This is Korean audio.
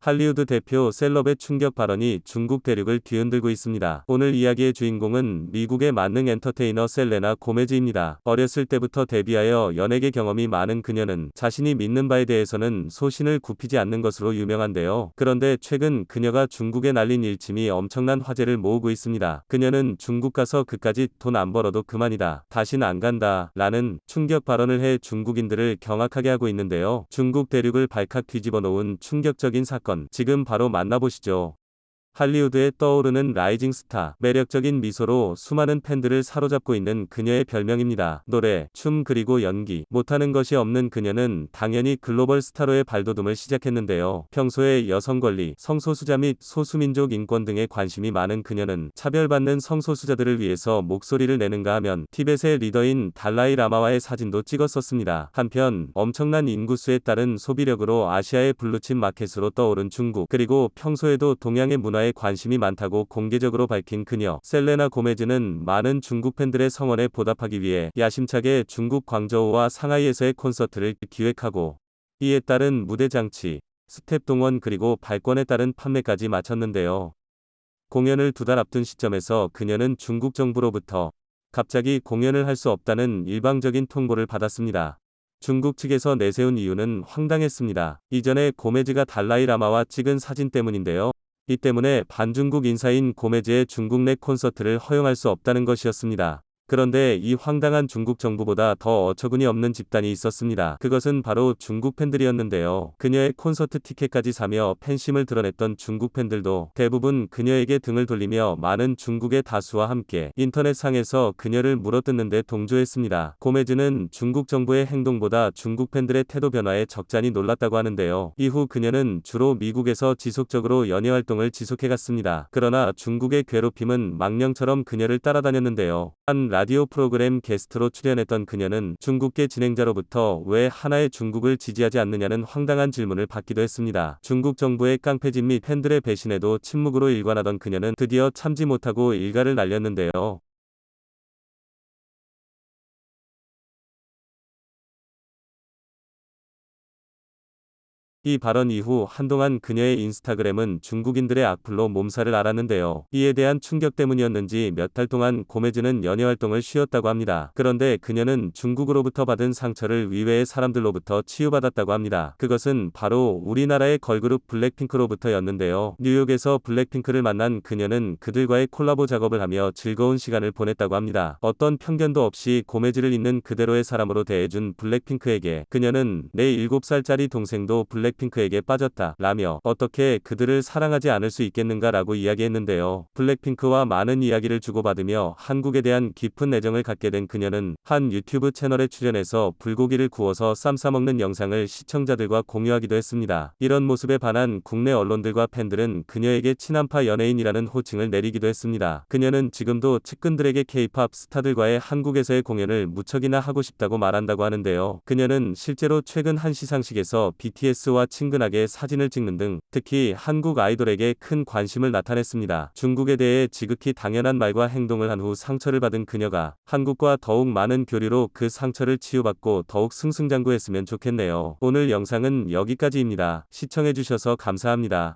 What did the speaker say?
할리우드 대표 셀럽의 충격 발언이 중국 대륙을 뒤흔들고 있습니다. 오늘 이야기의 주인공은 미국의 만능 엔터테이너 셀레나 고메즈입니다. 어렸을 때부터 데뷔하여 연예계 경험이 많은 그녀는 자신이 믿는 바에 대해서는 소신을 굽히지 않는 것으로 유명한데요. 그런데 최근 그녀가 중국에 날린 일침이 엄청난 화제를 모으고 있습니다. 그녀는 중국 가서 그까짓 돈 안 벌어도 그만이다. 다신 안 간다. 라는 충격 발언을 해 중국인들을 경악하게 하고 있는데요. 중국 대륙을 발칵 뒤집어 놓은 충격적인 사건. 지금 바로 만나보시죠. 할리우드에 떠오르는 라이징 스타, 매력적인 미소로 수많은 팬들을 사로잡고 있는 그녀의 별명입니다. 노래, 춤 그리고 연기, 못하는 것이 없는 그녀는 당연히 글로벌 스타로의 발돋움을 시작했는데요. 평소에 여성 권리, 성소수자 및 소수민족 인권 등에 관심이 많은 그녀는 차별받는 성소수자들을 위해서 목소리를 내는가 하면 티벳의 리더인 달라이 라마와의 사진도 찍었었습니다. 한편 엄청난 인구수에 따른 소비력으로 아시아의 블루칩 마켓으로 떠오른 중국, 그리고 평소에도 동양의 문화에 관심이 많다고 공개적으로 밝힌 그녀 셀레나 고메즈는 많은 중국 팬들의 성원에 보답하기 위해 야심차게 중국 광저우와 상하이에서의 콘서트를 기획하고 이에 따른 무대 장치, 스텝 동원 그리고 발권에 따른 판매까지 마쳤는데요. 공연을 2달 앞둔 시점에서 그녀는 중국 정부로부터 갑자기 공연을 할 수 없다는 일방적인 통보를 받았습니다. 중국 측에서 내세운 이유는 황당했습니다. 이전에 고메즈가 달라이 라마와 찍은 사진 때문인데요. 이 때문에 반중국 인사인 고메즈의 중국 내 콘서트를 허용할 수 없다는 것이었습니다. 그런데 이 황당한 중국 정부보다 더 어처구니 없는 집단이 있었습니다. 그것은 바로 중국 팬들이었는데요. 그녀의 콘서트 티켓까지 사며 팬심을 드러냈던 중국 팬들도 대부분 그녀에게 등을 돌리며 많은 중국의 다수와 함께 인터넷상에서 그녀를 물어뜯는 데 동조했습니다. 고메즈는 중국 정부의 행동보다 중국 팬들의 태도 변화에 적잖이 놀랐다고 하는데요. 이후 그녀는 주로 미국에서 지속적으로 연예 활동을 지속해갔습니다. 그러나 중국의 괴롭힘은 망령처럼 그녀를 따라다녔는데요. 한 라디오 프로그램 게스트로 출연했던 그녀는 중국계 진행자로부터 왜 하나의 중국을 지지하지 않느냐는 황당한 질문을 받기도 했습니다. 중국 정부의 깡패짓 및 팬들의 배신에도 침묵으로 일관하던 그녀는 드디어 참지 못하고 일가를 날렸는데요. 이 발언 이후 한동안 그녀의 인스타그램은 중국인들의 악플로 몸살을 앓았는데요. 이에 대한 충격 때문이었는지 몇 달 동안 고메즈는 연예 활동을 쉬었다고 합니다. 그런데 그녀는 중국으로부터 받은 상처를 위외의 사람들로부터 치유받았다고 합니다. 그것은 바로 우리나라의 걸그룹 블랙핑크로부터였는데요. 뉴욕에서 블랙핑크를 만난 그녀는 그들과의 콜라보 작업을 하며 즐거운 시간을 보냈다고 합니다. 어떤 편견도 없이 고메즈를 있는 그대로의 사람으로 대해준 블랙핑크에게 그녀는 내 7살짜리 동생도 블랙핑크에게 빠졌다 라며 어떻게 그들을 사랑하지 않을 수 있겠는가 라고 이야기했는데요. 블랙핑크와 많은 이야기를 주고받으며 한국에 대한 깊은 애정을 갖게 된 그녀는 한 유튜브 채널에 출연해서 불고기를 구워서 쌈 싸먹는 영상을 시청자들과 공유하기도 했습니다. 이런 모습에 반한 국내 언론들과 팬들은 그녀에게 친한파 연예인이라는 호칭을 내리기도 했습니다. 그녀는 지금도 측근들에게 K-팝 스타들과의 한국에서의 공연을 무척이나 하고 싶다고 말한다고 하는데요. 그녀는 실제로 최근 한 시상식에서 BTS와 친근하게 사진을 찍는 등 특히 한국 아이돌에게 큰 관심을 나타냈습니다. 중국에 대해 지극히 당연한 말과 행동을 한 후 상처를 받은 그녀가 한국과 더욱 많은 교류로 그 상처를 치유받고 더욱 승승장구했으면 좋겠네요. 오늘 영상은 여기까지입니다. 시청해주셔서 감사합니다.